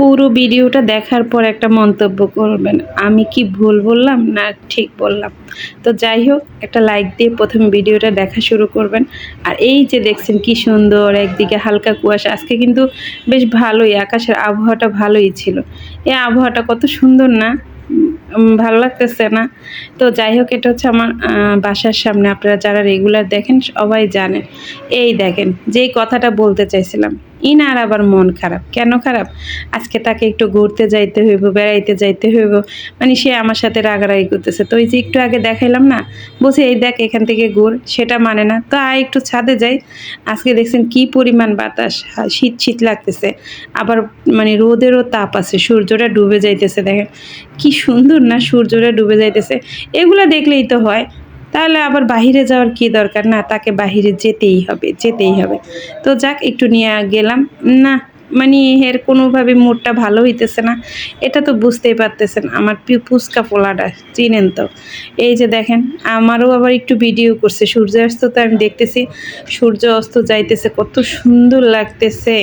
পুরো ভিডিওটা দেখার পর একটা মন্তব্য করবেন, আমি কি ভুল বললাম না ঠিক বললাম। তো যাই হোক, একটা লাইক দিয়ে প্রথম ভিডিওটা দেখা শুরু করবেন। আর এই যে দেখছেন কি সুন্দর, একদিকে হালকা কুয়াশা, আজকে কিন্তু বেশ ভালোই, আকাশের আবহাওয়াটা ভালোই ছিল। এই আবহাওয়াটা কত সুন্দর না, ভালো লাগতেছে না? তো যাই হোক, এটা হচ্ছে আমার বাসার সামনে। আপনারা যারা রেগুলার দেখেন সবাই জানেন। এই দেখেন, যেই কথাটা বলতে চাইছিলাম, ইনার আবার মন খারাপ। কেন খারাপ? আজকে তাকে একটু ঘুরতে যাইতে হইব, বেড়াইতে যাইতে হইব, মানে সে আমার সাথে রাগারাগি করতেছে। তো ওই যে একটু আগে দেখাইলাম না, বলছে এই দেখ এখান থেকে ঘুর, সেটা মানে না। তো একটু ছাদে যাই। আজকে দেখছেন কি পরিমাণ বাতাস, শীত শীত লাগতেছে, আবার মানে রোদেরও তাপ আছে, সূর্যটা ডুবে যাইতেছে। দেখেন কি সুন্দর না, সূর্যটা ডুবে যাইতেছে। এগুলা দেখলেই তো হয়। তাহলে আবার বাহিরে যাওয়ার কি দরকার? না, তাকে বাহিরে যেতেই হবে, যেতেই হবে। তো যাক, একটু নিয়ে গেলাম। না, মানে এর কোনোভাবে মুডটা ভালো হইতেছে না। এটা তো বুঝতেই পারতেছেন, আমার পুচকা পোলাটা চিনেন তো। এই যে দেখেন, আমারও আবার একটু ভিডিও করছে। সূর্যাস্ত তো আমি দেখতেছি, সূর্য অস্ত যাইতেছে, কত সুন্দর লাগতেছে।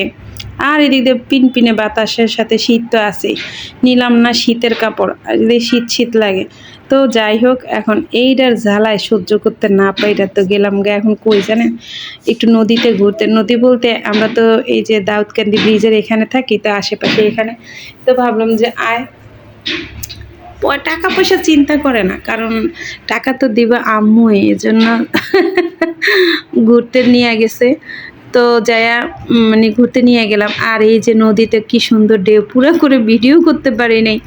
আর এদিক দিয়ে পিনপিনে বাতাসের সাথে শীত তো আছেই। নিলাম না শীতের কাপড়, আর যদি শীত শীত লাগে। তো যাই হোক, এখন এইটার জ্বালায় সহ্য করতে না পাইটা তো গেলাম গে এখন কই জানেন, একটু নদীতে ঘুরতে। নদী বলতে আমরা তো এই যে দাউদকান্দি ব্রিজের এখানে থাকি, তো আশেপাশে এখানে। তো ভাবলাম যে আয়, টাকা পয়সা চিন্তা করে না, কারণ টাকা তো দিবা আম্মুই, এজন্য ঘুরতে নিয়ে গেছে। তো যায়া মানে ঘুরতে নিয়ে গেলাম। আর এই যে নদীতে কি সুন্দর ঢেউ, পুরো করে ভিডিও করতে পারি নাই,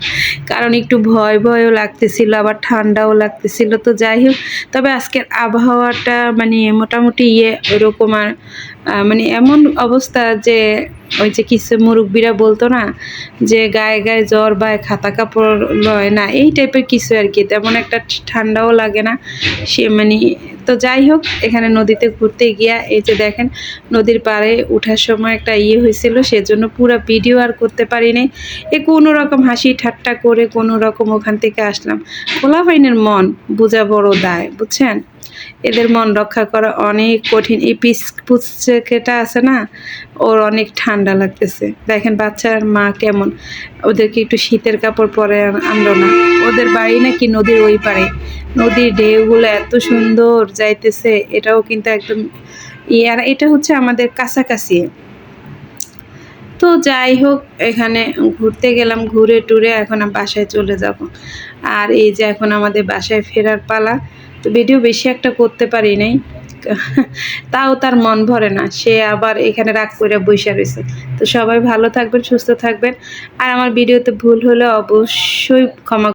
কারণ একটু ভয় ভয়ও লাগতেছিল, আবার ঠান্ডাও লাগতেছিল। তো যাই হোক, তবে আজকের আবহাওয়াটা মানে মোটামুটি ওইরকম। আর মানে এমন অবস্থা যে ওই যে কিছু মুরব্বীরা বলতো না, যে গায়ে গায়ে জ্বর বা খাতা কাপড় লয় না, এই টাইপের কিছু আর কি। তেমন একটা ঠান্ডাও লাগে না সে মানে। তো যাই হোক, এখানে নদীতে ঘুরতে গিয়া এই যে দেখেন, নদীর পাড়ে ওঠার সময় একটা হয়েছিল, সেজন্য পুরো ভিডিও আর করতে পারি নাই। কোনো রকম হাসি ঠাট্টা করে কোনো রকম ওখান থেকে আসলাম। পোলাপাইনের মন বোঝা বড় দায়, বুঝছেন? এদের মন রক্ষা করা অনেক কঠিন। এই পুচকেটা আছে না, ওর অনেক ঠান্ডা লাগতেছে। দেখেন বাচ্চার মা কেমন, ওদেরকে একটু শীতের কাপড় পরে আনলো না। ওদের বাড়ি নাকি নদীর ওই পারে, নদীর ঢেউগুলো এত সুন্দর যাইতেছে। এটাও কিন্তু একদম আর এটা হচ্ছে আমাদের কাছাকাছি। তো যাই হোক, এখানে ঘুরতে গেলাম, ঘুরে টুরে এখন বাসায় চলে যাব। আর এই যে এখন আমাদের বাসায় ফেরার পালা। তো ভিডিও বেশি একটা করতে পারি নাই, তাও তার মন ভরে না, সে আবার এখানে রাগ করে বসে রয়েছে। তো সবাই ভালো থাকবেন, সুস্থ থাকবেন। আর আমার ভিডিওতে ভুল হলে অবশ্যই ক্ষমা